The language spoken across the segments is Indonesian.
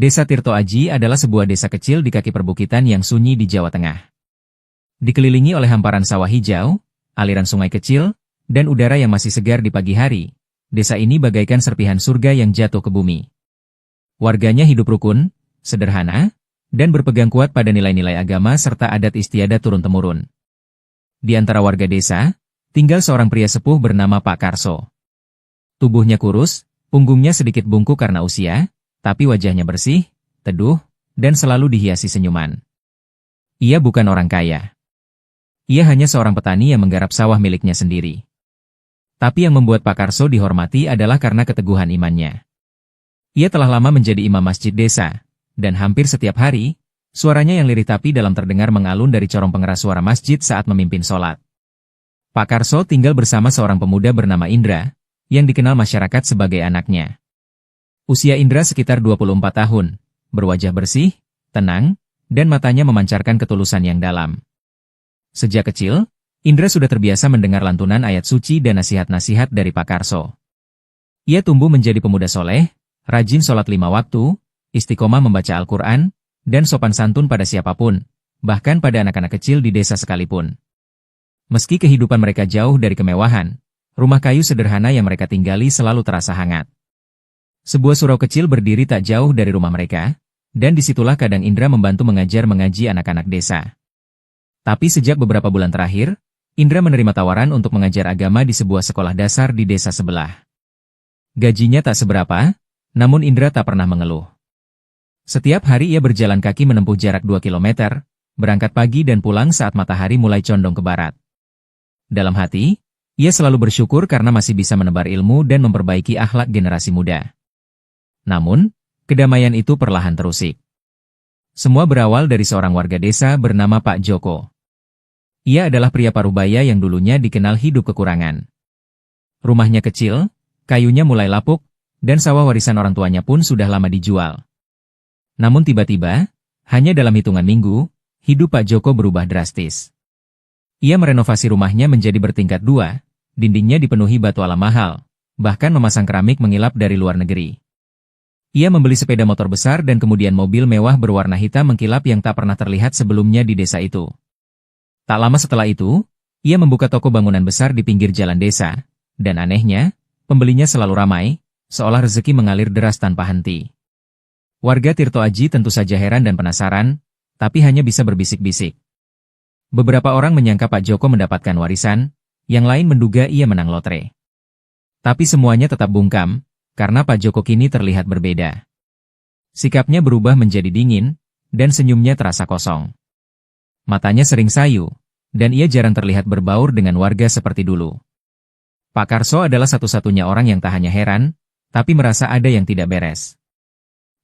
Desa Tirto Aji adalah sebuah desa kecil di kaki perbukitan yang sunyi di Jawa Tengah. Dikelilingi oleh hamparan sawah hijau, aliran sungai kecil, dan udara yang masih segar di pagi hari, desa ini bagaikan serpihan surga yang jatuh ke bumi. Warganya hidup rukun, sederhana, dan berpegang kuat pada nilai-nilai agama serta adat istiadat turun-temurun. Di antara warga desa, tinggal seorang pria sepuh bernama Pak Karso. Tubuhnya kurus, punggungnya sedikit bungkuk karena usia, tapi wajahnya bersih, teduh, dan selalu dihiasi senyuman. Ia bukan orang kaya. Ia hanya seorang petani yang menggarap sawah miliknya sendiri. Tapi yang membuat Pak Karso dihormati adalah karena keteguhan imannya. Ia telah lama menjadi imam masjid desa, dan hampir setiap hari, suaranya yang lirih tapi dalam terdengar mengalun dari corong pengeras suara masjid saat memimpin sholat. Pak Karso tinggal bersama seorang pemuda bernama Indra, yang dikenal masyarakat sebagai anaknya. Usia Indra sekitar 24 tahun, berwajah bersih, tenang, dan matanya memancarkan ketulusan yang dalam. Sejak kecil, Indra sudah terbiasa mendengar lantunan ayat suci dan nasihat-nasihat dari Pak Karso. Ia tumbuh menjadi pemuda soleh, rajin sholat 5 waktu, istiqomah membaca Al-Quran, dan sopan santun pada siapapun, bahkan pada anak-anak kecil di desa sekalipun. Meski kehidupan mereka jauh dari kemewahan, rumah kayu sederhana yang mereka tinggali selalu terasa hangat. Sebuah surau kecil berdiri tak jauh dari rumah mereka, dan disitulah kadang Indra membantu mengaji anak-anak desa. Tapi sejak beberapa bulan terakhir, Indra menerima tawaran untuk mengajar agama di sebuah sekolah dasar di desa sebelah. Gajinya tak seberapa, namun Indra tak pernah mengeluh. Setiap hari ia berjalan kaki menempuh jarak 2 kilometer, berangkat pagi dan pulang saat matahari mulai condong ke barat. Dalam hati, ia selalu bersyukur karena masih bisa menebar ilmu dan memperbaiki akhlak generasi muda. Namun, kedamaian itu perlahan terusik. Semua berawal dari seorang warga desa bernama Pak Joko. Ia adalah pria parubaya yang dulunya dikenal hidup kekurangan. Rumahnya kecil, kayunya mulai lapuk, dan sawah warisan orang tuanya pun sudah lama dijual. Namun tiba-tiba, hanya dalam hitungan minggu, hidup Pak Joko berubah drastis. Ia merenovasi rumahnya menjadi bertingkat 2, dindingnya dipenuhi batu alam mahal, bahkan memasang keramik mengilap dari luar negeri. Ia membeli sepeda motor besar dan kemudian mobil mewah berwarna hitam mengkilap yang tak pernah terlihat sebelumnya di desa itu. Tak lama setelah itu, ia membuka toko bangunan besar di pinggir jalan desa, dan anehnya, pembelinya selalu ramai, seolah rezeki mengalir deras tanpa henti. Warga Tirto Aji tentu saja heran dan penasaran, tapi hanya bisa berbisik-bisik. Beberapa orang menyangka Pak Joko mendapatkan warisan, yang lain menduga ia menang lotre. Tapi semuanya tetap bungkam, karena Pak Joko kini terlihat berbeda. Sikapnya berubah menjadi dingin, dan senyumnya terasa kosong. Matanya sering sayu, dan ia jarang terlihat berbaur dengan warga seperti dulu. Pak Karso adalah satu-satunya orang yang tak hanya heran, tapi merasa ada yang tidak beres.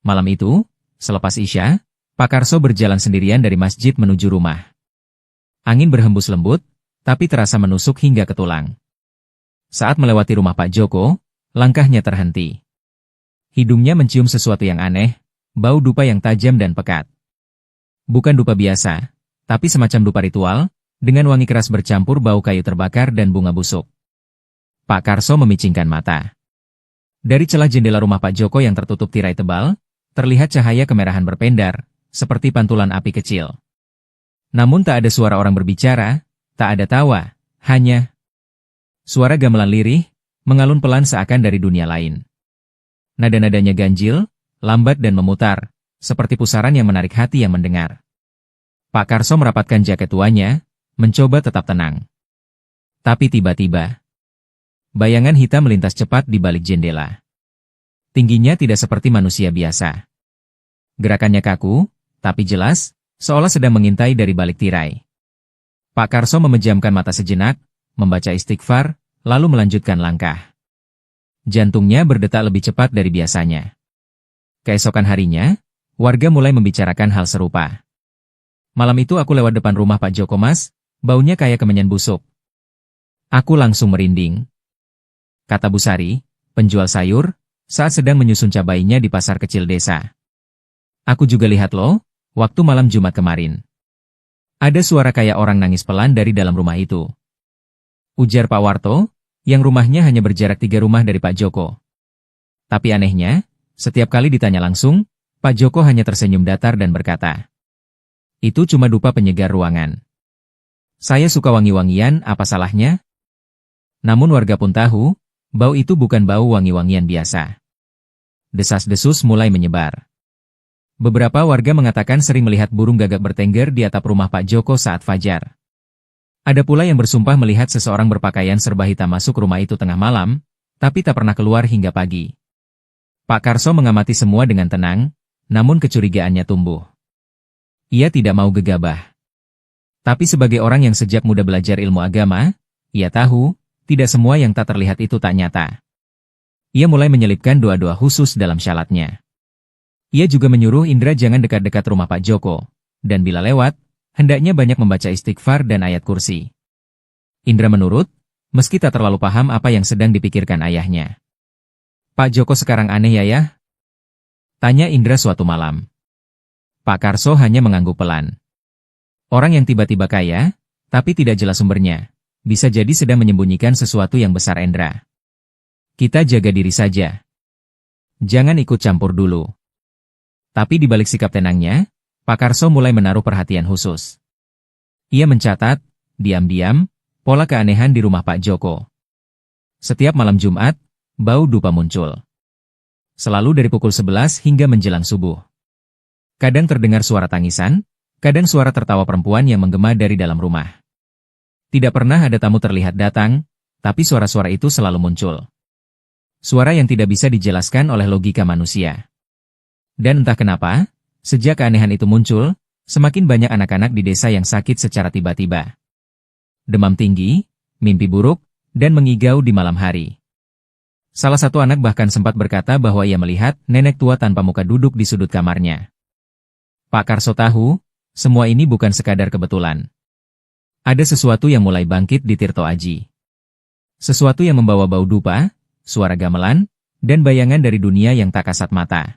Malam itu, selepas Isya, Pak Karso berjalan sendirian dari masjid menuju rumah. Angin berhembus lembut, tapi terasa menusuk hingga ke tulang. Saat melewati rumah Pak Joko, langkahnya terhenti. Hidungnya mencium sesuatu yang aneh, bau dupa yang tajam dan pekat. Bukan dupa biasa, tapi semacam dupa ritual, dengan wangi keras bercampur bau kayu terbakar dan bunga busuk. Pak Karso memicingkan mata. Dari celah jendela rumah Pak Joko yang tertutup tirai tebal, terlihat cahaya kemerahan berpendar, seperti pantulan api kecil. Namun tak ada suara orang berbicara, tak ada tawa, hanya suara gamelan lirih, mengalun pelan seakan dari dunia lain. Nada-nadanya ganjil, lambat dan memutar, seperti pusaran yang menarik hati yang mendengar. Pak Karso merapatkan jaket tuanya, mencoba tetap tenang. Tapi tiba-tiba, bayangan hitam melintas cepat di balik jendela. Tingginya tidak seperti manusia biasa. Gerakannya kaku, tapi jelas, seolah sedang mengintai dari balik tirai. Pak Karso memejamkan mata sejenak, membaca istighfar, lalu melanjutkan langkah. Jantungnya berdetak lebih cepat dari biasanya. Keesokan harinya, warga mulai membicarakan hal serupa. Malam itu aku lewat depan rumah Pak Joko Mas, baunya kayak kemenyan busuk. Aku langsung merinding. Kata Bu Sari, penjual sayur, saat sedang menyusun cabainya di pasar kecil desa. Aku juga lihat loh, waktu malam Jumat kemarin. Ada suara kayak orang nangis pelan dari dalam rumah itu. Ujar Pak Warto, yang rumahnya hanya berjarak 3 rumah dari Pak Joko. Tapi anehnya, setiap kali ditanya langsung, Pak Joko hanya tersenyum datar dan berkata, "Itu cuma dupa penyegar ruangan. Saya suka wangi-wangian, apa salahnya?" Namun warga pun tahu, bau itu bukan bau wangi-wangian biasa. Desas-desus mulai menyebar. Beberapa warga mengatakan sering melihat burung gagak bertengger di atap rumah Pak Joko saat fajar. Ada pula yang bersumpah melihat seseorang berpakaian serba hitam masuk rumah itu tengah malam, tapi tak pernah keluar hingga pagi. Pak Karso mengamati semua dengan tenang, namun kecurigaannya tumbuh. Ia tidak mau gegabah. Tapi sebagai orang yang sejak muda belajar ilmu agama, ia tahu, tidak semua yang tak terlihat itu tak nyata. Ia mulai menyelipkan doa-doa khusus dalam syalatnya. Ia juga menyuruh Indra jangan dekat-dekat rumah Pak Joko, dan bila lewat, hendaknya banyak membaca istighfar dan ayat kursi. Indra menurut, meski tak terlalu paham apa yang sedang dipikirkan ayahnya. "Pak Joko sekarang aneh ya?" tanya Indra suatu malam. Pak Karso hanya mengangguk pelan. Orang yang tiba-tiba kaya, tapi tidak jelas sumbernya, bisa jadi sedang menyembunyikan sesuatu yang besar, Indra. Kita jaga diri saja. Jangan ikut campur dulu. Tapi di balik sikap tenangnya, Pak Karso mulai menaruh perhatian khusus. Ia mencatat, diam-diam, pola keanehan di rumah Pak Joko. Setiap malam Jumat, bau dupa muncul. Selalu dari pukul 11 hingga menjelang subuh. Kadang terdengar suara tangisan, kadang suara tertawa perempuan yang menggema dari dalam rumah. Tidak pernah ada tamu terlihat datang, tapi suara-suara itu selalu muncul. Suara yang tidak bisa dijelaskan oleh logika manusia. Dan entah kenapa, sejak keanehan itu muncul, semakin banyak anak-anak di desa yang sakit secara tiba-tiba. Demam tinggi, mimpi buruk, dan mengigau di malam hari. Salah satu anak bahkan sempat berkata bahwa ia melihat nenek tua tanpa muka duduk di sudut kamarnya. Pak Karso tahu, semua ini bukan sekadar kebetulan. Ada sesuatu yang mulai bangkit di Tirto Aji. Sesuatu yang membawa bau dupa, suara gamelan, dan bayangan dari dunia yang tak kasat mata.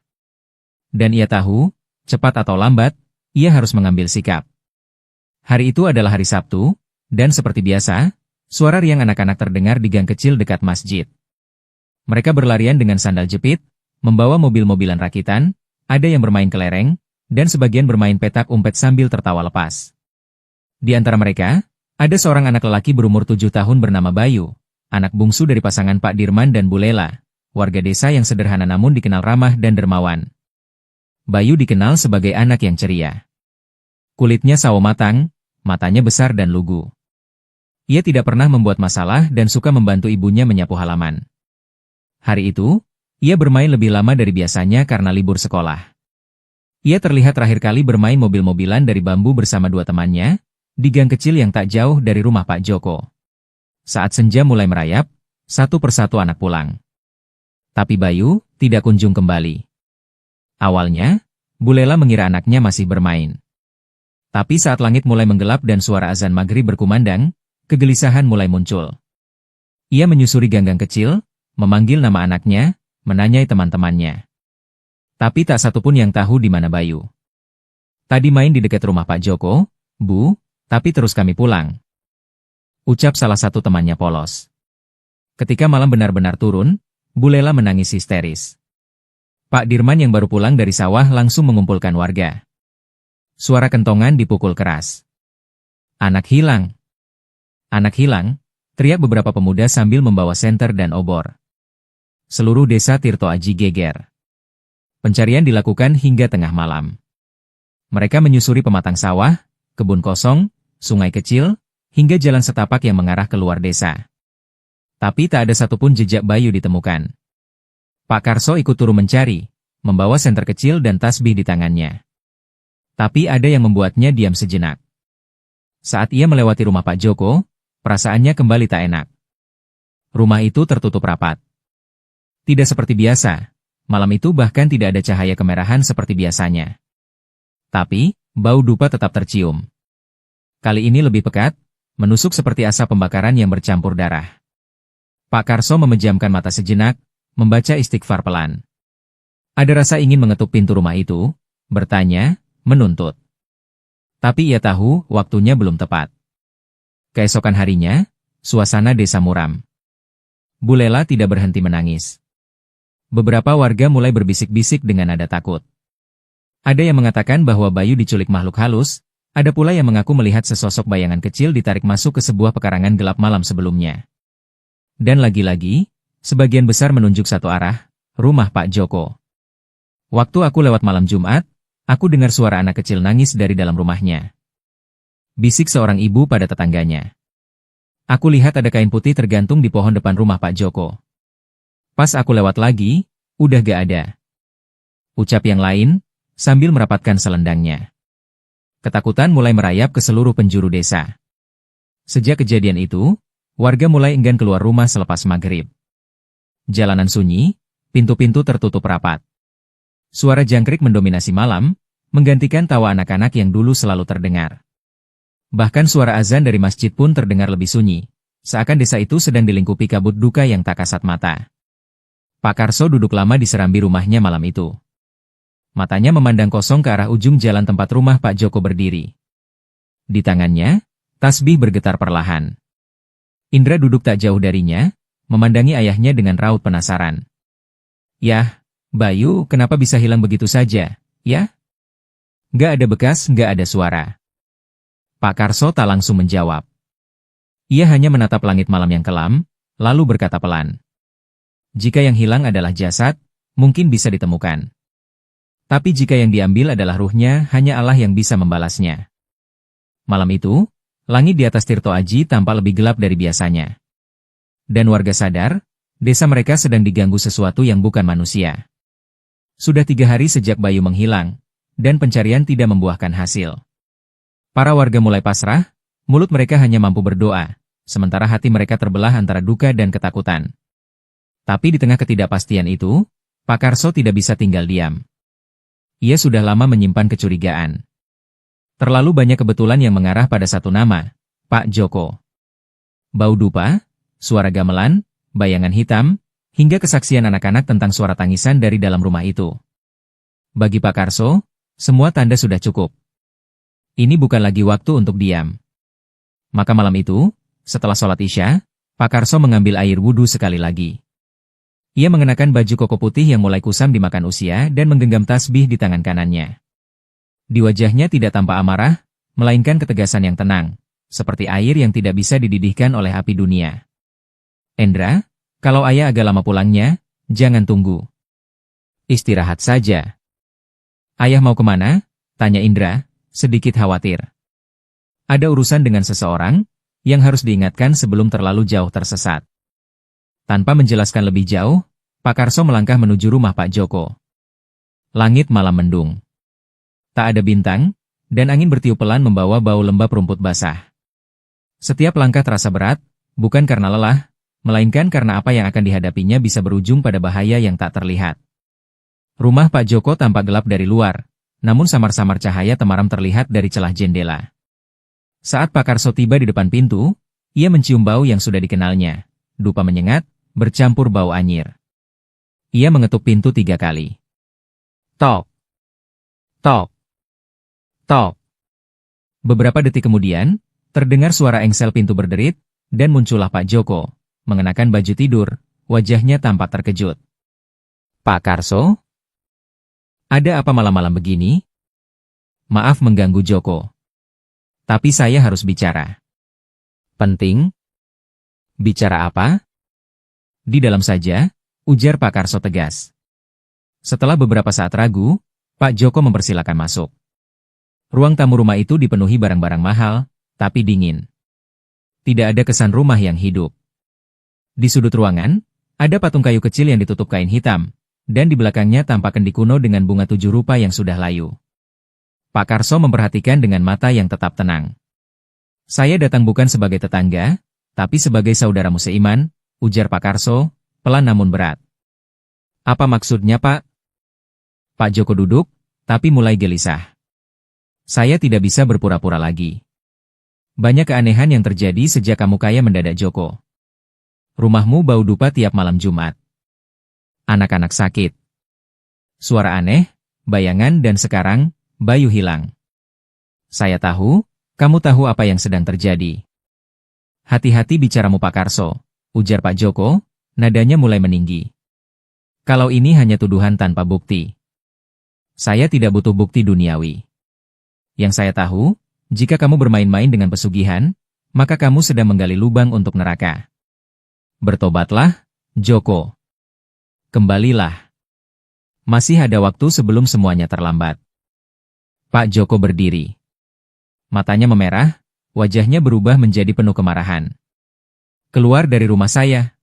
Dan ia tahu, cepat atau lambat, ia harus mengambil sikap. Hari itu adalah hari Sabtu, dan seperti biasa, suara riang anak-anak terdengar di gang kecil dekat masjid. Mereka berlarian dengan sandal jepit, membawa mobil-mobilan rakitan, ada yang bermain kelereng, dan sebagian bermain petak umpet sambil tertawa lepas. Di antara mereka, ada seorang anak lelaki berumur 7 tahun bernama Bayu, anak bungsu dari pasangan Pak Dirman dan Bu Lela, warga desa yang sederhana namun dikenal ramah dan dermawan. Bayu dikenal sebagai anak yang ceria. Kulitnya sawo matang, matanya besar dan lugu. Ia tidak pernah membuat masalah dan suka membantu ibunya menyapu halaman. Hari itu, ia bermain lebih lama dari biasanya karena libur sekolah. Ia terlihat terakhir kali bermain mobil-mobilan dari bambu bersama dua temannya, di gang kecil yang tak jauh dari rumah Pak Joko. Saat senja mulai merayap, satu persatu anak pulang. Tapi Bayu tidak kunjung kembali. Awalnya, Bu Lela mengira anaknya masih bermain. Tapi saat langit mulai menggelap dan suara azan maghrib berkumandang, kegelisahan mulai muncul. Ia menyusuri gang-gang kecil, memanggil nama anaknya, menanyai teman-temannya. Tapi tak satupun yang tahu di mana Bayu. Tadi main di dekat rumah Pak Joko, Bu, tapi terus kami pulang. Ucap salah satu temannya polos. Ketika malam benar-benar turun, Bu Lela menangis histeris. Pak Dirman yang baru pulang dari sawah langsung mengumpulkan warga. Suara kentongan dipukul keras. "Anak hilang! Anak hilang!" teriak beberapa pemuda sambil membawa senter dan obor. Seluruh desa Tirto Aji geger. Pencarian dilakukan hingga tengah malam. Mereka menyusuri pematang sawah, kebun kosong, sungai kecil, hingga jalan setapak yang mengarah keluar desa. Tapi tak ada satupun jejak Bayu ditemukan. Pak Karso ikut turun mencari, membawa senter kecil dan tasbih di tangannya. Tapi ada yang membuatnya diam sejenak. Saat ia melewati rumah Pak Joko, perasaannya kembali tak enak. Rumah itu tertutup rapat. Tidak seperti biasa, malam itu bahkan tidak ada cahaya kemerahan seperti biasanya. Tapi, bau dupa tetap tercium. Kali ini lebih pekat, menusuk seperti asap pembakaran yang bercampur darah. Pak Karso memejamkan mata sejenak, membaca istighfar pelan. Ada rasa ingin mengetuk pintu rumah itu, bertanya, menuntut. Tapi ia tahu waktunya belum tepat. Keesokan harinya, suasana desa muram. Bu Lela tidak berhenti menangis. Beberapa warga mulai berbisik-bisik dengan nada takut. Ada yang mengatakan bahwa Bayu diculik makhluk halus, ada pula yang mengaku melihat sesosok bayangan kecil ditarik masuk ke sebuah pekarangan gelap malam sebelumnya. Dan lagi-lagi, sebagian besar menunjuk satu arah, rumah Pak Joko. Waktu aku lewat malam Jumat, aku dengar suara anak kecil nangis dari dalam rumahnya. Bisik seorang ibu pada tetangganya. Aku lihat ada kain putih tergantung di pohon depan rumah Pak Joko. Pas aku lewat lagi, udah gak ada. Ucap yang lain, sambil merapatkan selendangnya. Ketakutan mulai merayap ke seluruh penjuru desa. Sejak kejadian itu, warga mulai enggan keluar rumah selepas maghrib. Jalanan sunyi, pintu-pintu tertutup rapat. Suara jangkrik mendominasi malam, menggantikan tawa anak-anak yang dulu selalu terdengar. Bahkan suara azan dari masjid pun terdengar lebih sunyi, seakan desa itu sedang dilingkupi kabut duka yang tak kasat mata. Pak Karso duduk lama di serambi rumahnya malam itu. Matanya memandang kosong ke arah ujung jalan tempat rumah Pak Joko berdiri. Di tangannya, tasbih bergetar perlahan. Indra duduk tak jauh darinya, memandangi ayahnya dengan raut penasaran. "Yah, Bayu, kenapa bisa hilang begitu saja, ya?" "Gak ada bekas, gak ada suara." Pak Karso tak langsung menjawab. Ia hanya menatap langit malam yang kelam, lalu berkata pelan. "Jika yang hilang adalah jasad, mungkin bisa ditemukan. Tapi jika yang diambil adalah ruhnya, hanya Allah yang bisa membalasnya." Malam itu, langit di atas Tirto Aji tampak lebih gelap dari biasanya. Dan warga sadar, desa mereka sedang diganggu sesuatu yang bukan manusia. Sudah 3 hari sejak Bayu menghilang, dan pencarian tidak membuahkan hasil. Para warga mulai pasrah, mulut mereka hanya mampu berdoa, sementara hati mereka terbelah antara duka dan ketakutan. Tapi di tengah ketidakpastian itu, Pak Karso tidak bisa tinggal diam. Ia sudah lama menyimpan kecurigaan. Terlalu banyak kebetulan yang mengarah pada satu nama, Pak Joko. Bau dupa, suara gamelan, bayangan hitam, hingga kesaksian anak-anak tentang suara tangisan dari dalam rumah itu. Bagi Pak Karso, semua tanda sudah cukup. Ini bukan lagi waktu untuk diam. Maka malam itu, setelah sholat Isya, Pak Karso mengambil air wudhu sekali lagi. Ia mengenakan baju koko putih yang mulai kusam dimakan usia dan menggenggam tasbih di tangan kanannya. Di wajahnya tidak tampak amarah, melainkan ketegasan yang tenang, seperti air yang tidak bisa dididihkan oleh api dunia. "Endra, kalau ayah agak lama pulangnya, jangan tunggu. Istirahat saja." "Ayah mau kemana?" tanya Indra, sedikit khawatir. Ada urusan dengan seseorang, yang harus diingatkan sebelum terlalu jauh tersesat. Tanpa menjelaskan lebih jauh, Pak Karso melangkah menuju rumah Pak Joko. Langit malam mendung. Tak ada bintang, dan angin bertiup pelan membawa bau lembab rumput basah. Setiap langkah terasa berat, bukan karena lelah, melainkan karena apa yang akan dihadapinya bisa berujung pada bahaya yang tak terlihat. Rumah Pak Joko tampak gelap dari luar, namun samar-samar cahaya temaram terlihat dari celah jendela. Saat Pak Karso tiba di depan pintu, ia mencium bau yang sudah dikenalnya, dupa menyengat, bercampur bau anyir. Ia mengetuk pintu 3 kali. Tok! Tok! Tok! Beberapa detik kemudian, terdengar suara engsel pintu berderit, dan muncullah Pak Joko, mengenakan baju tidur, wajahnya tampak terkejut. "Pak Karso? Ada apa malam-malam begini?" "Maaf mengganggu Joko. Tapi saya harus bicara." "Penting? Bicara apa?" "Di dalam saja," ujar Pak Karso tegas. Setelah beberapa saat ragu, Pak Joko mempersilakan masuk. Ruang tamu rumah itu dipenuhi barang-barang mahal, tapi dingin. Tidak ada kesan rumah yang hidup. Di sudut ruangan, ada patung kayu kecil yang ditutup kain hitam, dan di belakangnya tampak kendi kuno dengan bunga 7 rupa yang sudah layu. Pak Karso memperhatikan dengan mata yang tetap tenang. "Saya datang bukan sebagai tetangga, tapi sebagai saudaramu seiman," ujar Pak Karso, pelan namun berat. "Apa maksudnya, Pak?" Pak Joko duduk, tapi mulai gelisah. "Saya tidak bisa berpura-pura lagi. Banyak keanehan yang terjadi sejak kamu kaya mendadak, Joko. Rumahmu bau dupa tiap malam Jumat. Anak-anak sakit. Suara aneh, bayangan dan sekarang, Bayu hilang. Saya tahu, kamu tahu apa yang sedang terjadi. Hati-hati bicaramu Pak Karso," ujar Pak Joko, nadanya mulai meninggi. "Kalau ini hanya tuduhan tanpa bukti. Saya tidak butuh bukti duniawi. Yang saya tahu, jika kamu bermain-main dengan pesugihan, maka kamu sedang menggali lubang untuk neraka. Bertobatlah, Joko. Kembalilah. Masih ada waktu sebelum semuanya terlambat. Pak Joko berdiri. Matanya memerah, wajahnya berubah menjadi penuh kemarahan. Keluar dari rumah saya.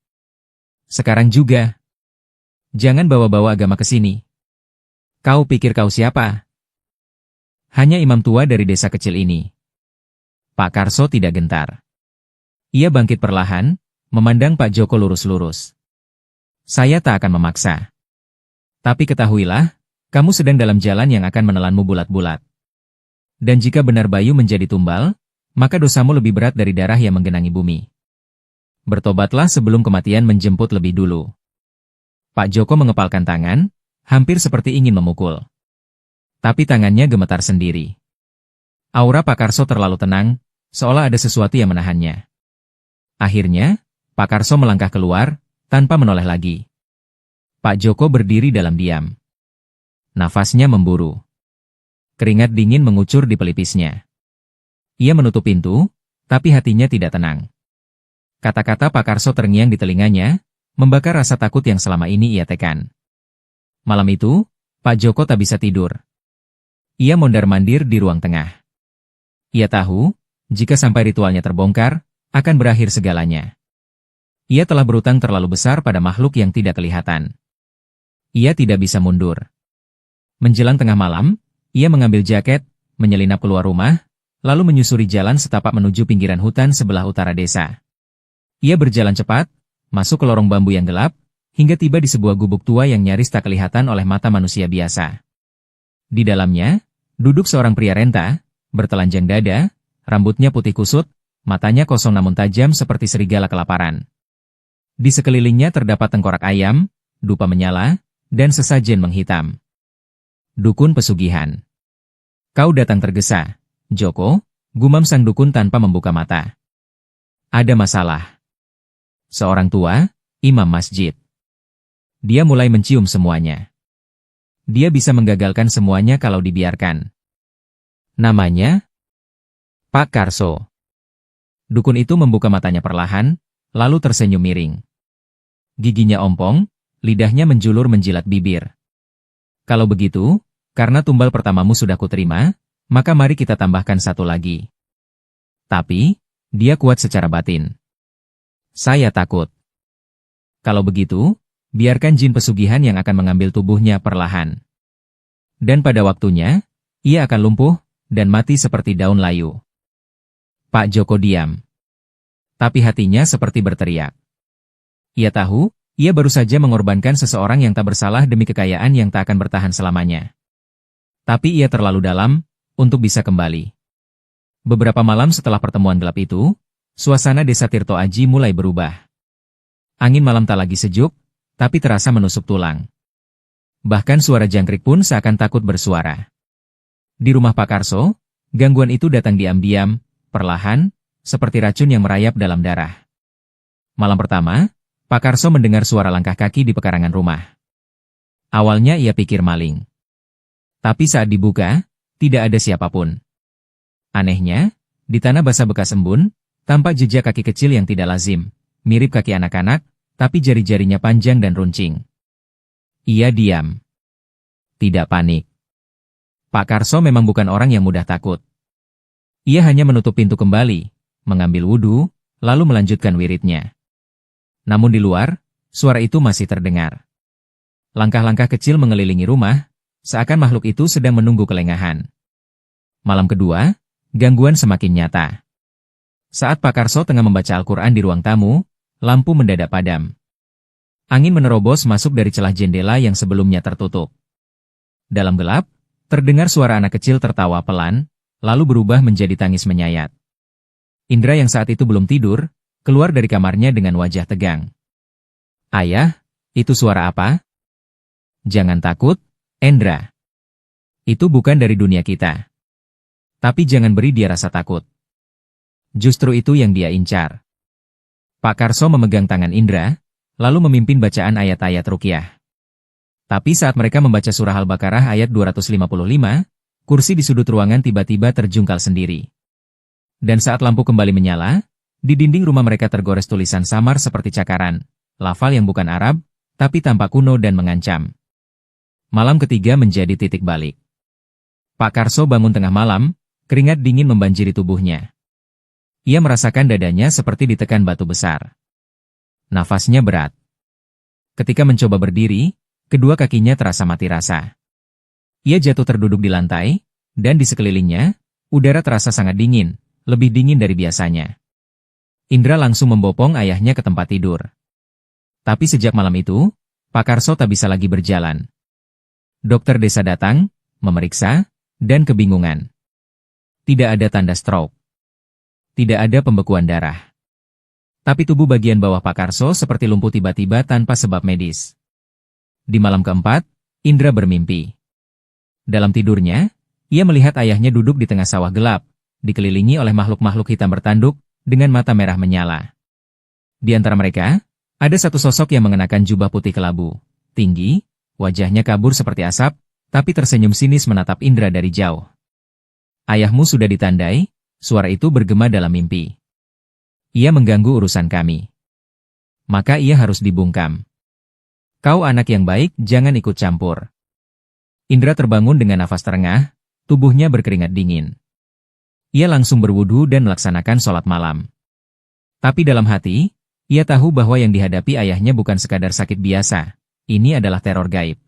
Sekarang juga. Jangan bawa-bawa agama ke sini. Kau pikir kau siapa? Hanya imam tua dari desa kecil ini. Pak Karso tidak gentar. Ia bangkit perlahan, memandang Pak Joko lurus-lurus. Saya tak akan memaksa. Tapi ketahuilah, kamu sedang dalam jalan yang akan menelanmu bulat-bulat. Dan jika benar Bayu menjadi tumbal, maka dosamu lebih berat dari darah yang menggenangi bumi. Bertobatlah sebelum kematian menjemput lebih dulu. Pak Joko mengepalkan tangan, hampir seperti ingin memukul. Tapi tangannya gemetar sendiri. Aura Pak Karso terlalu tenang, seolah ada sesuatu yang menahannya. Akhirnya, Pak Karso melangkah keluar, tanpa menoleh lagi. Pak Joko berdiri dalam diam. Nafasnya memburu. Keringat dingin mengucur di pelipisnya. Ia menutup pintu, tapi hatinya tidak tenang. Kata-kata Pak Karso terngiang di telinganya, membakar rasa takut yang selama ini ia tekan. Malam itu, Pak Joko tak bisa tidur. Ia mondar-mandir di ruang tengah. Ia tahu, jika sampai ritualnya terbongkar, akan berakhir segalanya. Ia telah berutang terlalu besar pada makhluk yang tidak kelihatan. Ia tidak bisa mundur. Menjelang tengah malam, ia mengambil jaket, menyelinap keluar rumah, lalu menyusuri jalan setapak menuju pinggiran hutan sebelah utara desa. Ia berjalan cepat, masuk ke lorong bambu yang gelap, hingga tiba di sebuah gubuk tua yang nyaris tak kelihatan oleh mata manusia biasa. Di dalamnya, duduk seorang pria renta, bertelanjang dada, rambutnya putih kusut, matanya kosong namun tajam seperti serigala kelaparan. Di sekelilingnya terdapat tengkorak ayam, dupa menyala, dan sesajen menghitam. Dukun pesugihan. Kau datang tergesa, Joko, gumam sang dukun tanpa membuka mata. Ada masalah. Seorang tua, imam masjid. Dia mulai mencium semuanya. Dia bisa menggagalkan semuanya kalau dibiarkan. Namanya? Pak Karso. Dukun itu membuka matanya perlahan, lalu tersenyum miring. Giginya ompong, lidahnya menjulur menjilat bibir. Kalau begitu, karena tumbal pertamamu sudah kuterima, maka mari kita tambahkan satu lagi. Tapi, dia kuat secara batin. Saya takut. Kalau begitu, biarkan jin pesugihan yang akan mengambil tubuhnya perlahan. Dan pada waktunya, ia akan lumpuh, dan mati seperti daun layu. Pak Joko diam. Tapi hatinya seperti berteriak. Ia tahu, ia baru saja mengorbankan seseorang yang tak bersalah demi kekayaan yang tak akan bertahan selamanya. Tapi ia terlalu dalam, untuk bisa kembali. Beberapa malam setelah pertemuan gelap itu, suasana desa Tirto Aji mulai berubah. Angin malam tak lagi sejuk, tapi terasa menusuk tulang. Bahkan suara jangkrik pun seakan takut bersuara. Di rumah Pak Karso, gangguan itu datang diam-diam, perlahan, seperti racun yang merayap dalam darah. Malam pertama, Pak Karso mendengar suara langkah kaki di pekarangan rumah. Awalnya ia pikir maling. Tapi saat dibuka, tidak ada siapapun. Anehnya, di tanah basah bekas embun, tampak jejak kaki kecil yang tidak lazim, mirip kaki anak-anak, tapi jari-jarinya panjang dan runcing. Ia diam. Tidak panik. Pak Karso memang bukan orang yang mudah takut. Ia hanya menutup pintu kembali, mengambil wudhu, lalu melanjutkan wiridnya. Namun di luar, suara itu masih terdengar. Langkah-langkah kecil mengelilingi rumah, seakan makhluk itu sedang menunggu kelengahan. Malam kedua, gangguan semakin nyata. Saat Pak Karso tengah membaca Al-Quran di ruang tamu, lampu mendadak padam. Angin menerobos masuk dari celah jendela yang sebelumnya tertutup. Dalam gelap, terdengar suara anak kecil tertawa pelan, lalu berubah menjadi tangis menyayat. Indra yang saat itu belum tidur, keluar dari kamarnya dengan wajah tegang. Ayah, itu suara apa? Jangan takut, Endra. Itu bukan dari dunia kita. Tapi jangan beri dia rasa takut. Justru itu yang dia incar. Pak Karso memegang tangan Indra, lalu memimpin bacaan ayat-ayat ruqyah. Tapi saat mereka membaca surah Al-Baqarah ayat 255, kursi di sudut ruangan tiba-tiba terjungkal sendiri. Dan saat lampu kembali menyala, di dinding rumah mereka tergores tulisan samar seperti cakaran, lafal yang bukan Arab, tapi tampak kuno dan mengancam. Malam ketiga menjadi titik balik. Pak Karso bangun tengah malam, keringat dingin membanjiri tubuhnya. Ia merasakan dadanya seperti ditekan batu besar. Nafasnya berat. Ketika mencoba berdiri, kedua kakinya terasa mati rasa. Ia jatuh terduduk di lantai, dan di sekelilingnya, udara terasa sangat dingin, lebih dingin dari biasanya. Indra langsung membopong ayahnya ke tempat tidur. Tapi sejak malam itu, Pak Karso tak bisa lagi berjalan. Dokter desa datang, memeriksa, dan kebingungan. Tidak ada tanda stroke. Tidak ada pembekuan darah. Tapi tubuh bagian bawah Pak Karso seperti lumpuh tiba-tiba tanpa sebab medis. Di malam keempat, Indra bermimpi. Dalam tidurnya, ia melihat ayahnya duduk di tengah sawah gelap, dikelilingi oleh makhluk-makhluk hitam bertanduk, dengan mata merah menyala. Di antara mereka, ada satu sosok yang mengenakan jubah putih kelabu, tinggi, wajahnya kabur seperti asap, tapi tersenyum sinis menatap Indra dari jauh. Ayahmu sudah ditandai, suara itu bergema dalam mimpi. Ia mengganggu urusan kami. Maka ia harus dibungkam. Kau anak yang baik, jangan ikut campur. Indra terbangun dengan nafas terengah, tubuhnya berkeringat dingin. Ia langsung berwudu dan melaksanakan sholat malam. Tapi dalam hati, ia tahu bahwa yang dihadapi ayahnya bukan sekadar sakit biasa, ini adalah teror gaib.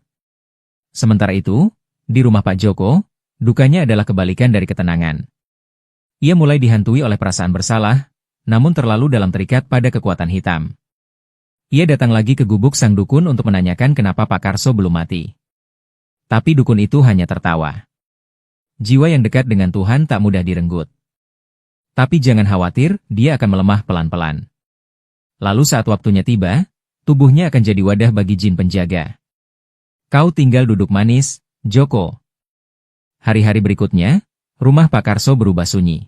Sementara itu, di rumah Pak Joko, dukanya adalah kebalikan dari ketenangan. Ia mulai dihantui oleh perasaan bersalah, namun terlalu dalam terikat pada kekuatan hitam. Ia datang lagi ke gubuk sang dukun untuk menanyakan kenapa Pak Karso belum mati. Tapi dukun itu hanya tertawa. Jiwa yang dekat dengan Tuhan tak mudah direnggut. Tapi jangan khawatir, dia akan melemah pelan-pelan. Lalu saat waktunya tiba, tubuhnya akan jadi wadah bagi jin penjaga. Kau tinggal duduk manis, Joko. Hari-hari berikutnya, rumah Pak Karso berubah sunyi.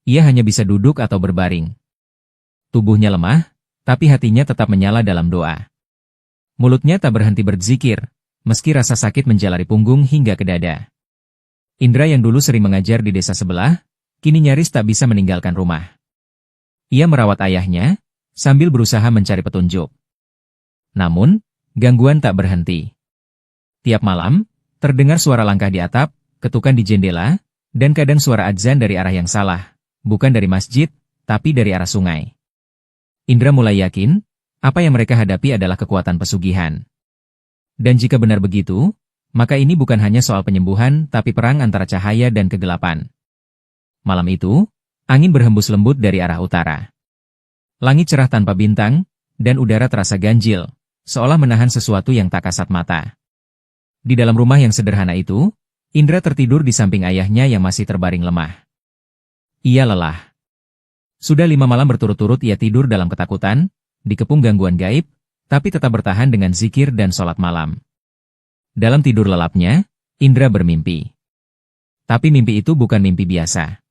Ia hanya bisa duduk atau berbaring. Tubuhnya lemah, tapi hatinya tetap menyala dalam doa. Mulutnya tak berhenti berzikir, meski rasa sakit menjalari punggung hingga ke dada. Indra yang dulu sering mengajar di desa sebelah, kini nyaris tak bisa meninggalkan rumah. Ia merawat ayahnya, sambil berusaha mencari petunjuk. Namun, gangguan tak berhenti. Tiap malam, terdengar suara langkah di atap, ketukan di jendela, dan kadang suara adzan dari arah yang salah. Bukan dari masjid, tapi dari arah sungai. Indra mulai yakin, apa yang mereka hadapi adalah kekuatan pesugihan. Dan jika benar begitu, maka ini bukan hanya soal penyembuhan, tapi perang antara cahaya dan kegelapan. Malam itu, angin berhembus lembut dari arah utara. Langit cerah tanpa bintang, dan udara terasa ganjil, seolah menahan sesuatu yang tak kasat mata. Di dalam rumah yang sederhana itu, Indra tertidur di samping ayahnya yang masih terbaring lemah. Ia lelah. Sudah 5 malam berturut-turut ia tidur dalam ketakutan, dikepung gangguan gaib, tapi tetap bertahan dengan zikir dan sholat malam. Dalam tidur lelapnya, Indra bermimpi. Tapi mimpi itu bukan mimpi biasa.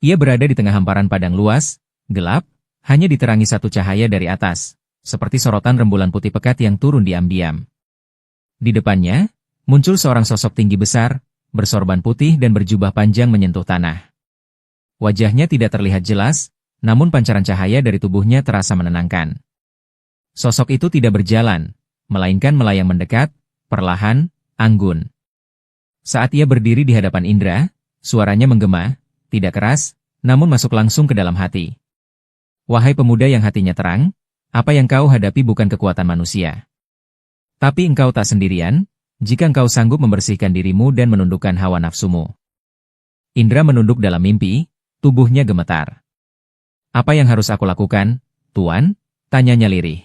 Ia berada di tengah hamparan padang luas, gelap, hanya diterangi satu cahaya dari atas, seperti sorotan rembulan putih pekat yang turun diam-diam. Di depannya, muncul seorang sosok tinggi besar, bersorban putih dan berjubah panjang menyentuh tanah. Wajahnya tidak terlihat jelas, namun pancaran cahaya dari tubuhnya terasa menenangkan. Sosok itu tidak berjalan, melainkan melayang mendekat, perlahan, anggun. Saat ia berdiri di hadapan Indra, suaranya menggema, tidak keras, namun masuk langsung ke dalam hati. Wahai pemuda yang hatinya terang, apa yang kau hadapi bukan kekuatan manusia. Tapi engkau tak sendirian, jika engkau sanggup membersihkan dirimu dan menundukkan hawa nafsumu. Indra menunduk dalam mimpi, tubuhnya gemetar. Apa yang harus aku lakukan, Tuan? Tanyanya lirih.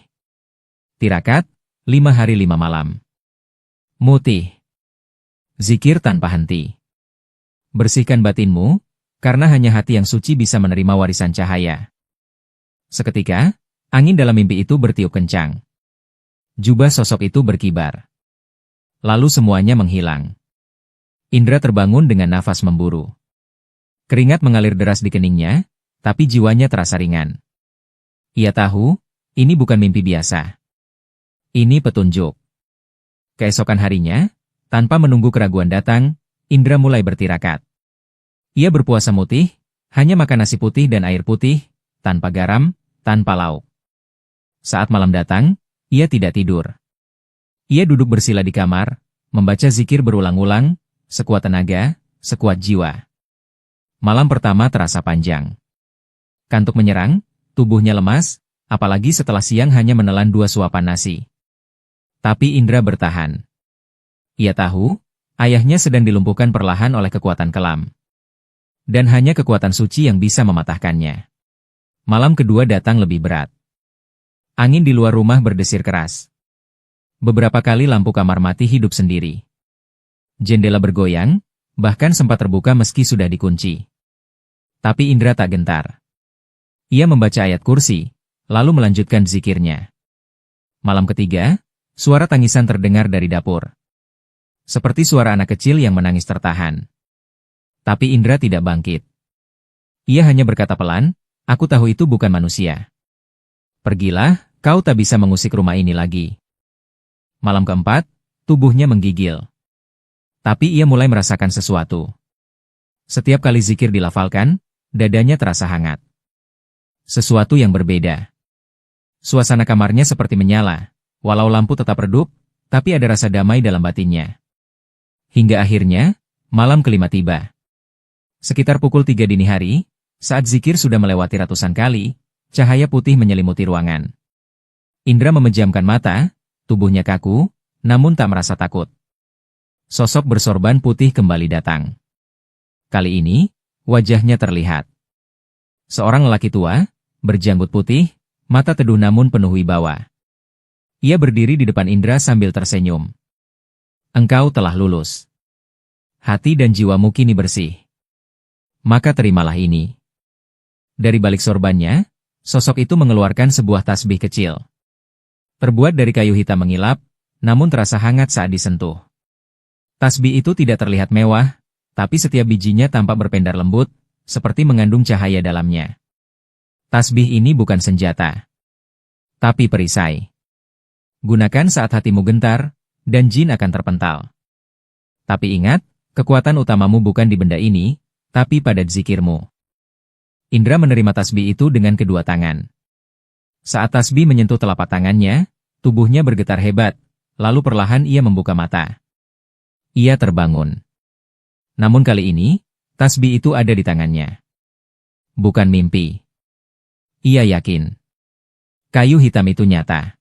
Tirakat, 5 hari 5 malam. Mutih. Zikir tanpa henti. Bersihkan batinmu, karena hanya hati yang suci bisa menerima warisan cahaya. Seketika, angin dalam mimpi itu bertiup kencang. Jubah sosok itu berkibar. Lalu semuanya menghilang. Indra terbangun dengan nafas memburu. Keringat mengalir deras di keningnya, tapi jiwanya terasa ringan. Ia tahu, ini bukan mimpi biasa. Ini petunjuk. Keesokan harinya, tanpa menunggu keraguan datang, Indra mulai bertirakat. Ia berpuasa mutih, hanya makan nasi putih dan air putih, tanpa garam, tanpa lauk. Saat malam datang, ia tidak tidur. Ia duduk bersila di kamar, membaca zikir berulang-ulang, sekuat tenaga, sekuat jiwa. Malam pertama terasa panjang. Kantuk menyerang, tubuhnya lemas, apalagi setelah siang hanya menelan 2 suapan nasi. Tapi Indra bertahan. Ia tahu, ayahnya sedang dilumpuhkan perlahan oleh kekuatan kelam. Dan hanya kekuatan suci yang bisa mematahkannya. Malam kedua datang lebih berat. Angin di luar rumah berdesir keras. Beberapa kali lampu kamar mati hidup sendiri. Jendela bergoyang, bahkan sempat terbuka meski sudah dikunci. Tapi Indra tak gentar. Ia membaca ayat kursi, lalu melanjutkan zikirnya. Malam ketiga, suara tangisan terdengar dari dapur. Seperti suara anak kecil yang menangis tertahan. Tapi Indra tidak bangkit. Ia hanya berkata pelan, "Aku tahu itu bukan manusia. Pergilah, kau tak bisa mengusik rumah ini lagi." Malam keempat, tubuhnya menggigil. Tapi ia mulai merasakan sesuatu. Setiap kali zikir dilafalkan, dadanya terasa hangat. Sesuatu yang berbeda. Suasana kamarnya seperti menyala, walau lampu tetap redup, tapi ada rasa damai dalam batinnya. Hingga akhirnya, malam kelima tiba. Sekitar pukul 3 dini hari, saat zikir sudah melewati ratusan kali, cahaya putih menyelimuti ruangan. Indra memejamkan mata, tubuhnya kaku, namun tak merasa takut. Sosok bersorban putih kembali datang. Kali ini, wajahnya terlihat. Seorang lelaki tua, berjanggut putih, mata teduh namun penuh wibawa. Ia berdiri di depan Indra sambil tersenyum. "Engkau telah lulus. Hati dan jiwamu kini bersih. Maka terimalah ini." Dari balik sorbannya, sosok itu mengeluarkan sebuah tasbih kecil. Terbuat dari kayu hitam mengilap, namun terasa hangat saat disentuh. Tasbih itu tidak terlihat mewah, tapi setiap bijinya tampak berpendar lembut, seperti mengandung cahaya dalamnya. Tasbih ini bukan senjata, tapi perisai. Gunakan saat hatimu gentar, dan jin akan terpental. Tapi ingat, kekuatan utamamu bukan di benda ini, tapi pada zikirmu. Indra menerima tasbih itu dengan kedua tangan. Saat tasbih menyentuh telapak tangannya, tubuhnya bergetar hebat, lalu perlahan ia membuka mata. Ia terbangun. Namun kali ini, tasbih itu ada di tangannya. Bukan mimpi. Ia yakin. Kayu hitam itu nyata.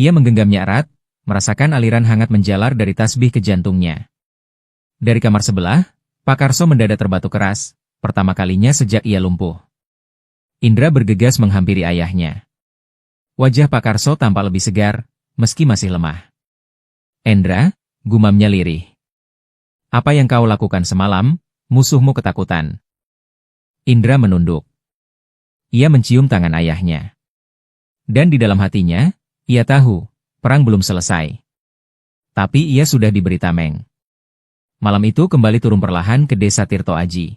Ia menggenggamnya erat, merasakan aliran hangat menjalar dari tasbih ke jantungnya. Dari kamar sebelah, Pak Karso mendadak terbatuk keras, pertama kalinya sejak ia lumpuh. Indra bergegas menghampiri ayahnya. Wajah Pak Karso tampak lebih segar, meski masih lemah. "Endra," gumamnya lirih. "Apa yang kau lakukan semalam, musuhmu ketakutan." Indra menunduk. Ia mencium tangan ayahnya. Dan di dalam hatinya, ia tahu, perang belum selesai. Tapi ia sudah diberi tameng. Malam itu kembali turun perlahan ke desa Tirto Aji.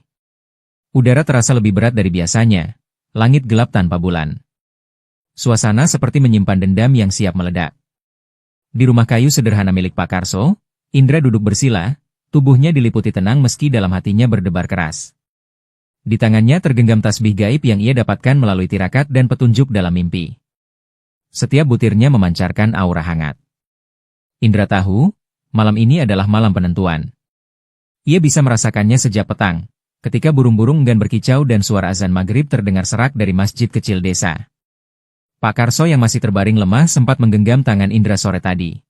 Udara terasa lebih berat dari biasanya, langit gelap tanpa bulan. Suasana seperti menyimpan dendam yang siap meledak. Di rumah kayu sederhana milik Pak Karso, Indra duduk bersila, tubuhnya diliputi tenang meski dalam hatinya berdebar keras. Di tangannya tergenggam tasbih gaib yang ia dapatkan melalui tirakat dan petunjuk dalam mimpi. Setiap butirnya memancarkan aura hangat. Indra tahu, malam ini adalah malam penentuan. Ia bisa merasakannya sejak petang, ketika burung-burung enggan berkicau dan suara azan maghrib terdengar serak dari masjid kecil desa. Pak Karso yang masih terbaring lemah sempat menggenggam tangan Indra sore tadi.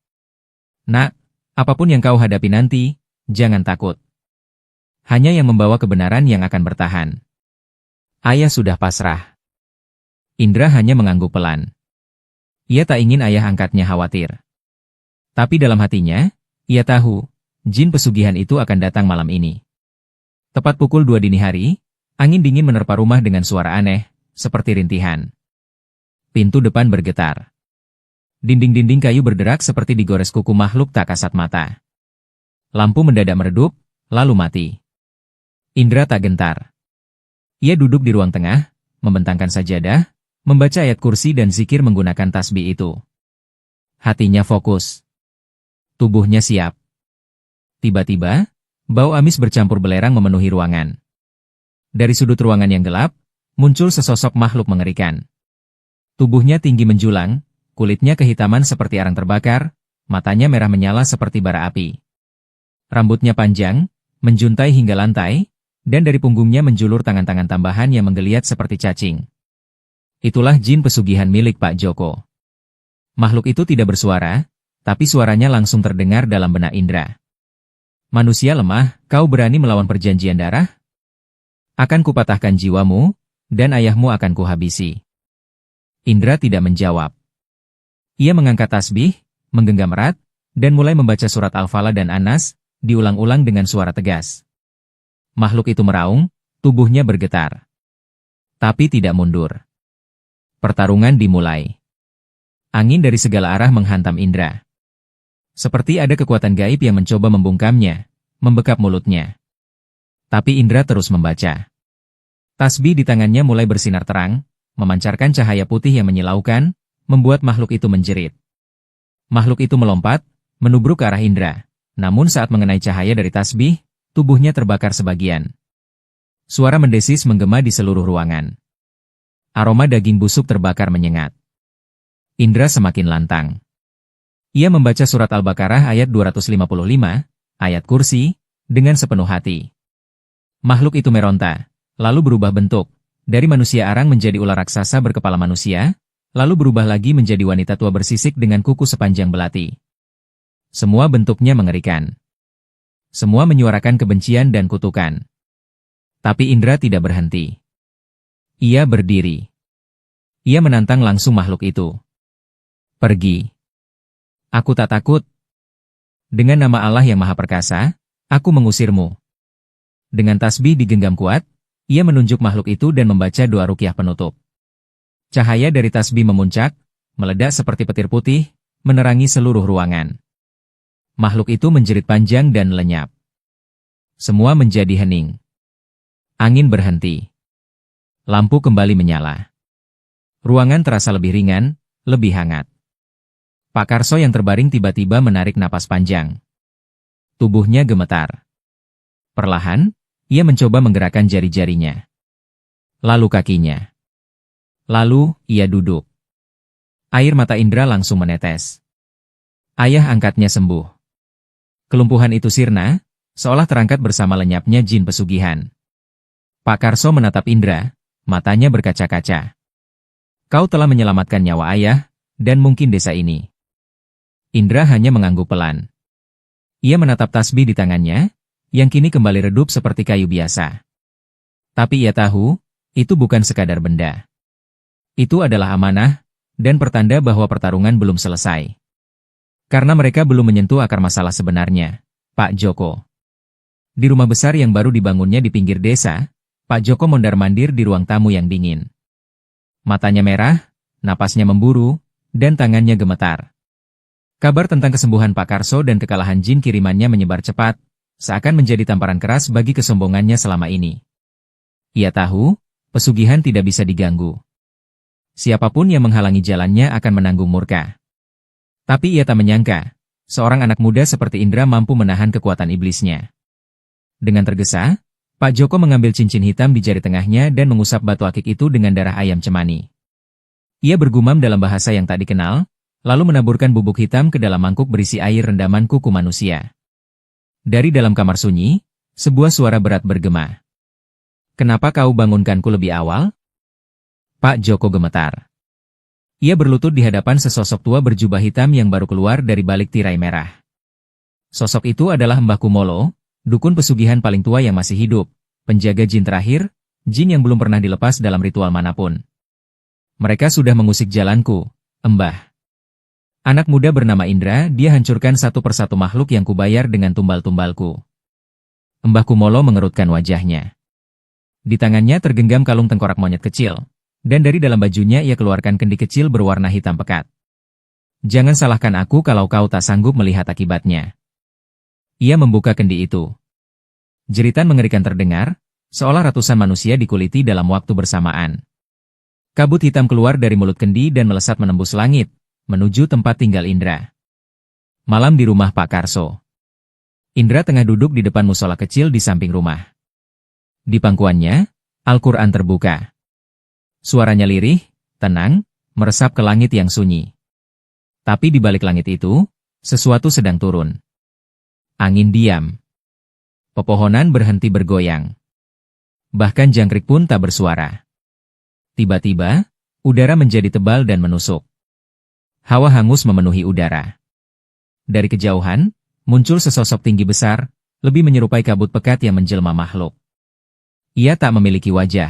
"Nak, apapun yang kau hadapi nanti, jangan takut. Hanya yang membawa kebenaran yang akan bertahan." Ayah sudah pasrah. Indra hanya mengangguk pelan. Ia tak ingin ayah angkatnya khawatir. Tapi dalam hatinya, ia tahu, jin pesugihan itu akan datang malam ini. Tepat pukul 2 dini hari, angin dingin menerpa rumah dengan suara aneh, seperti rintihan. Pintu depan bergetar. Dinding-dinding kayu berderak seperti digores kuku makhluk tak kasat mata. Lampu mendadak meredup, lalu mati. Indra tak gentar. Ia duduk di ruang tengah, membentangkan sajadah, membaca ayat kursi dan zikir menggunakan tasbih itu. Hatinya fokus. Tubuhnya siap. Tiba-tiba, bau amis bercampur belerang memenuhi ruangan. Dari sudut ruangan yang gelap, muncul sesosok makhluk mengerikan. Tubuhnya tinggi menjulang, kulitnya kehitaman seperti arang terbakar, matanya merah menyala seperti bara api. Rambutnya panjang, menjuntai hingga lantai, dan dari punggungnya menjulur tangan-tangan tambahan yang menggeliat seperti cacing. Itulah jin pesugihan milik Pak Joko. Makhluk itu tidak bersuara, tapi suaranya langsung terdengar dalam benak Indra. Manusia lemah, kau berani melawan perjanjian darah? Akan kupatahkan jiwamu, dan ayahmu akan kuhabisi. Indra tidak menjawab. Ia mengangkat tasbih, menggenggam erat, dan mulai membaca surat Al-Falaq dan An-Nas, diulang-ulang dengan suara tegas. Makhluk itu meraung, tubuhnya bergetar. Tapi tidak mundur. Pertarungan dimulai. Angin dari segala arah menghantam Indra. Seperti ada kekuatan gaib yang mencoba membungkamnya, membekap mulutnya. Tapi Indra terus membaca. Tasbih di tangannya mulai bersinar terang, memancarkan cahaya putih yang menyilaukan, membuat makhluk itu menjerit. Makhluk itu melompat, menubruk ke arah Indra. Namun saat mengenai cahaya dari tasbih, tubuhnya terbakar sebagian. Suara mendesis menggema di seluruh ruangan. Aroma daging busuk terbakar menyengat. Indra semakin lantang. Ia membaca surat Al-Baqarah ayat 255, ayat kursi, dengan sepenuh hati. Makhluk itu meronta, lalu berubah bentuk, dari manusia arang menjadi ular raksasa berkepala manusia, lalu berubah lagi menjadi wanita tua bersisik dengan kuku sepanjang belati. Semua bentuknya mengerikan. Semua menyuarakan kebencian dan kutukan. Tapi Indra tidak berhenti. Ia berdiri. Ia menantang langsung makhluk itu. Pergi. Aku tak takut. Dengan nama Allah yang Maha Perkasa, aku mengusirmu. Dengan tasbih digenggam kuat, ia menunjuk makhluk itu dan membaca doa ruqyah penutup. Cahaya dari tasbih memuncak, meledak seperti petir putih, menerangi seluruh ruangan. Makhluk itu menjerit panjang dan lenyap. Semua menjadi hening. Angin berhenti. Lampu kembali menyala. Ruangan terasa lebih ringan, lebih hangat. Pak Karso yang terbaring tiba-tiba menarik napas panjang. Tubuhnya gemetar. Perlahan, ia mencoba menggerakkan jari-jarinya. Lalu kakinya. Lalu, ia duduk. Air mata Indra langsung menetes. Ayah angkatnya sembuh. Kelumpuhan itu sirna, seolah terangkat bersama lenyapnya jin pesugihan. Pak Karso menatap Indra, matanya berkaca-kaca. Kau telah menyelamatkan nyawa ayah, dan mungkin desa ini. Indra hanya mengangguk pelan. Ia menatap tasbih di tangannya, yang kini kembali redup seperti kayu biasa. Tapi ia tahu, itu bukan sekadar benda. Itu adalah amanah, dan pertanda bahwa pertarungan belum selesai. Karena mereka belum menyentuh akar masalah sebenarnya, Pak Joko. Di rumah besar yang baru dibangunnya di pinggir desa, Pak Joko mondar-mandir di ruang tamu yang dingin. Matanya merah, napasnya memburu, dan tangannya gemetar. Kabar tentang kesembuhan Pak Karso dan kekalahan jin kirimannya menyebar cepat, seakan menjadi tamparan keras bagi kesombongannya selama ini. Ia tahu, pesugihan tidak bisa diganggu. Siapapun yang menghalangi jalannya akan menanggung murka. Tapi ia tak menyangka, seorang anak muda seperti Indra mampu menahan kekuatan iblisnya. Dengan tergesa, Pak Joko mengambil cincin hitam di jari tengahnya dan mengusap batu akik itu dengan darah ayam cemani. Ia bergumam dalam bahasa yang tak dikenal, lalu menaburkan bubuk hitam ke dalam mangkuk berisi air rendaman kuku manusia. Dari dalam kamar sunyi, sebuah suara berat bergema. Kenapa kau bangunkanku lebih awal? Pak Joko gemetar. Ia berlutut di hadapan sesosok tua berjubah hitam yang baru keluar dari balik tirai merah. Sosok itu adalah Mbah Kumolo, dukun pesugihan paling tua yang masih hidup, penjaga jin terakhir, jin yang belum pernah dilepas dalam ritual manapun. Mereka sudah mengusik jalanku, Mbah. Anak muda bernama Indra, dia hancurkan satu persatu makhluk yang kubayar dengan tumbal-tumbalku. Mbah Kumolo mengerutkan wajahnya. Di tangannya tergenggam kalung tengkorak monyet kecil, dan dari dalam bajunya ia keluarkan kendi kecil berwarna hitam pekat. Jangan salahkan aku kalau kau tak sanggup melihat akibatnya. Ia membuka kendi itu. Jeritan mengerikan terdengar, seolah ratusan manusia dikuliti dalam waktu bersamaan. Kabut hitam keluar dari mulut kendi dan melesat menembus langit, menuju tempat tinggal Indra. Malam di rumah Pak Karso. Indra tengah duduk di depan musola kecil di samping rumah. Di pangkuannya, Al-Quran terbuka. Suaranya lirih, tenang, meresap ke langit yang sunyi. Tapi di balik langit itu, sesuatu sedang turun. Angin diam. Pepohonan berhenti bergoyang. Bahkan jangkrik pun tak bersuara. Tiba-tiba, udara menjadi tebal dan menusuk. Hawa hangus memenuhi udara. Dari kejauhan, muncul sesosok tinggi besar, lebih menyerupai kabut pekat yang menjelma makhluk. Ia tak memiliki wajah.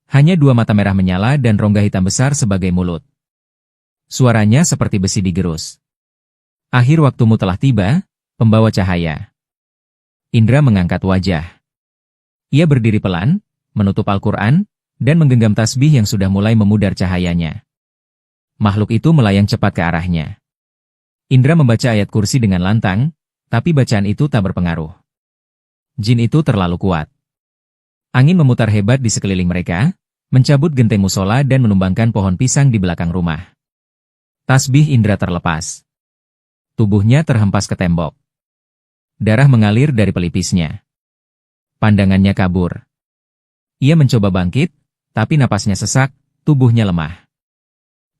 Hanya dua mata merah menyala dan rongga hitam besar sebagai mulut. Suaranya seperti besi digerus. Akhir waktumu telah tiba, pembawa cahaya. Indra mengangkat wajah. Ia berdiri pelan, menutup Al-Quran, dan menggenggam tasbih yang sudah mulai memudar cahayanya. Makhluk itu melayang cepat ke arahnya. Indra membaca ayat kursi dengan lantang, tapi bacaan itu tak berpengaruh. Jin itu terlalu kuat. Angin memutar hebat di sekeliling mereka, mencabut genteng musola dan menumbangkan pohon pisang di belakang rumah. Tasbih Indra terlepas. Tubuhnya terhempas ke tembok. Darah mengalir dari pelipisnya. Pandangannya kabur. Ia mencoba bangkit, tapi napasnya sesak, tubuhnya lemah.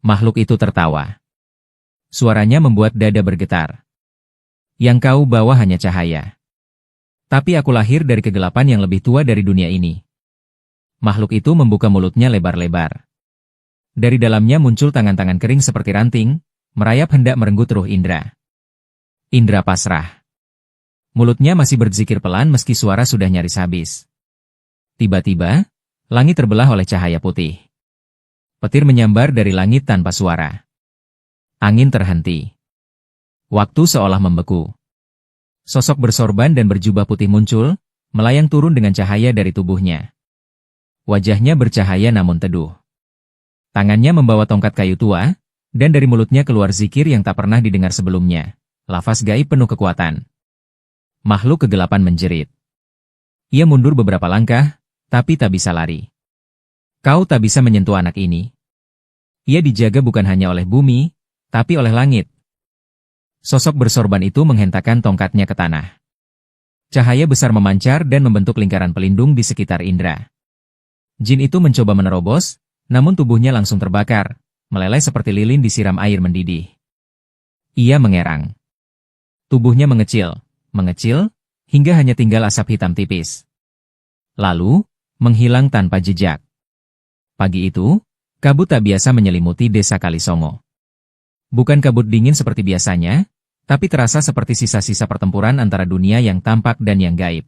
Makhluk itu tertawa. Suaranya membuat dada bergetar. Yang kau bawa hanya cahaya. Tapi aku lahir dari kegelapan yang lebih tua dari dunia ini. Makhluk itu membuka mulutnya lebar-lebar. Dari dalamnya muncul tangan-tangan kering seperti ranting, merayap hendak merenggut ruh Indra. Indra pasrah. Mulutnya masih berzikir pelan meski suara sudah nyaris habis. Tiba-tiba, langit terbelah oleh cahaya putih. Petir menyambar dari langit tanpa suara. Angin terhenti. Waktu seolah membeku. Sosok bersorban dan berjubah putih muncul, melayang turun dengan cahaya dari tubuhnya. Wajahnya bercahaya namun teduh. Tangannya membawa tongkat kayu tua, dan dari mulutnya keluar zikir yang tak pernah didengar sebelumnya. Lafaz gaib penuh kekuatan. Makhluk kegelapan menjerit. Ia mundur beberapa langkah, tapi tak bisa lari. Kau tak bisa menyentuh anak ini. Ia dijaga bukan hanya oleh bumi, tapi oleh langit. Sosok bersorban itu menghentakkan tongkatnya ke tanah. Cahaya besar memancar dan membentuk lingkaran pelindung di sekitar Indra. Jin itu mencoba menerobos, namun tubuhnya langsung terbakar, meleleh seperti lilin disiram air mendidih. Ia mengerang. Tubuhnya mengecil, hingga hanya tinggal asap hitam tipis. Lalu, menghilang tanpa jejak. Pagi itu, kabut tak biasa menyelimuti desa Kalisongo. Bukan kabut dingin seperti biasanya, tapi terasa seperti sisa-sisa pertempuran antara dunia yang tampak dan yang gaib.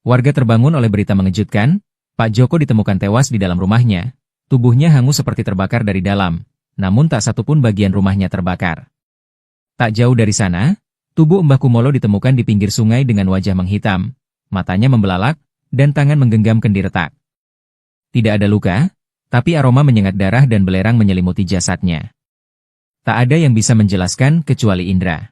Warga terbangun oleh berita mengejutkan, Pak Joko ditemukan tewas di dalam rumahnya, tubuhnya hangus seperti terbakar dari dalam, namun tak satupun bagian rumahnya terbakar. Tak jauh dari sana, tubuh Mbah Kumolo ditemukan di pinggir sungai dengan wajah menghitam, matanya membelalak, dan tangan menggenggam kendi retak. Tidak ada luka, tapi aroma menyengat darah dan belerang menyelimuti jasadnya. Tak ada yang bisa menjelaskan kecuali Indra.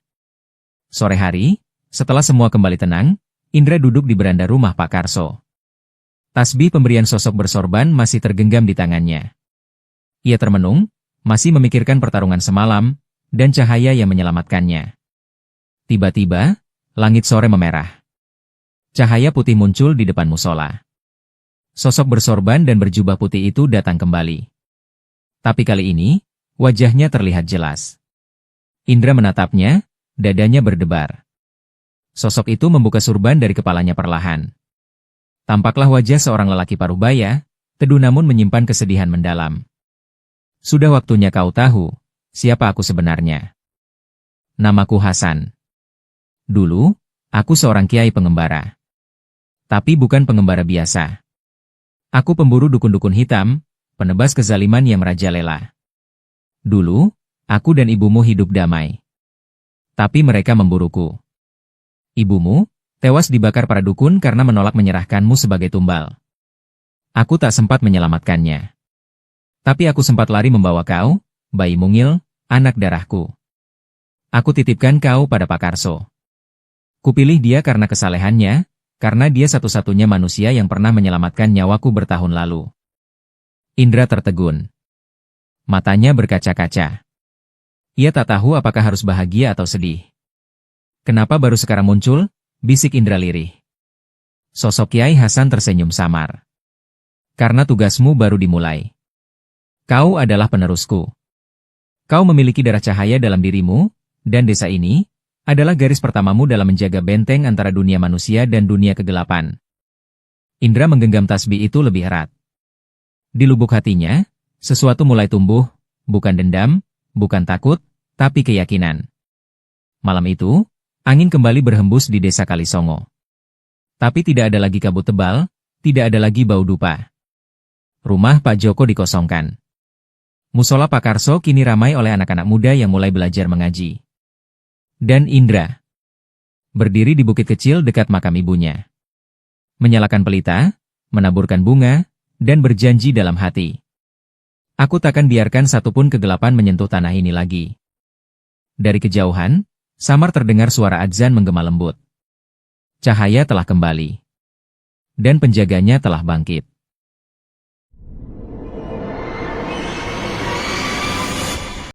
Sore hari, setelah semua kembali tenang, Indra duduk di beranda rumah Pak Karso. Tasbih pemberian sosok bersorban masih tergenggam di tangannya. Ia termenung, masih memikirkan pertarungan semalam, dan cahaya yang menyelamatkannya. Tiba-tiba, langit sore memerah. Cahaya putih muncul di depan musola. Sosok bersorban dan berjubah putih itu datang kembali. Tapi kali ini, wajahnya terlihat jelas. Indra menatapnya, dadanya berdebar. Sosok itu membuka surban dari kepalanya perlahan. Tampaklah wajah seorang lelaki paruh baya, teduh namun menyimpan kesedihan mendalam. Sudah waktunya kau tahu, siapa aku sebenarnya. Namaku Hasan. Dulu, aku seorang kiai pengembara. Tapi bukan pengembara biasa. Aku pemburu dukun-dukun hitam, penebas kezaliman yang merajalela. Dulu, aku dan ibumu hidup damai. Tapi mereka memburuku. Ibumu tewas dibakar para dukun karena menolak menyerahkanmu sebagai tumbal. Aku tak sempat menyelamatkannya. Tapi aku sempat lari membawa kau, bayi mungil, anak darahku. Aku titipkan kau pada Pak Karso. Kupilih dia karena kesalehannya, karena dia satu-satunya manusia yang pernah menyelamatkan nyawaku bertahun lalu. Indra tertegun. Matanya berkaca-kaca. Ia tak tahu apakah harus bahagia atau sedih. Kenapa baru sekarang muncul? Bisik Indra lirih. Sosok Kiai Hasan tersenyum samar. Karena tugasmu baru dimulai. Kau adalah penerusku. Kau memiliki darah cahaya dalam dirimu, dan desa ini adalah garis pertamamu dalam menjaga benteng antara dunia manusia dan dunia kegelapan. Indra menggenggam tasbih itu lebih erat. Di lubuk hatinya, sesuatu mulai tumbuh, bukan dendam, bukan takut, tapi keyakinan. Malam itu, angin kembali berhembus di desa Kalisongo. Tapi tidak ada lagi kabut tebal, tidak ada lagi bau dupa. Rumah Pak Joko dikosongkan. Musola Pak Karso kini ramai oleh anak-anak muda yang mulai belajar mengaji. Dan Indra berdiri di bukit kecil dekat makam ibunya. Menyalakan pelita, menaburkan bunga, dan berjanji dalam hati. Aku takkan biarkan satupun kegelapan menyentuh tanah ini lagi. Dari kejauhan, samar terdengar suara adzan menggema lembut. Cahaya telah kembali. Dan penjaganya telah bangkit.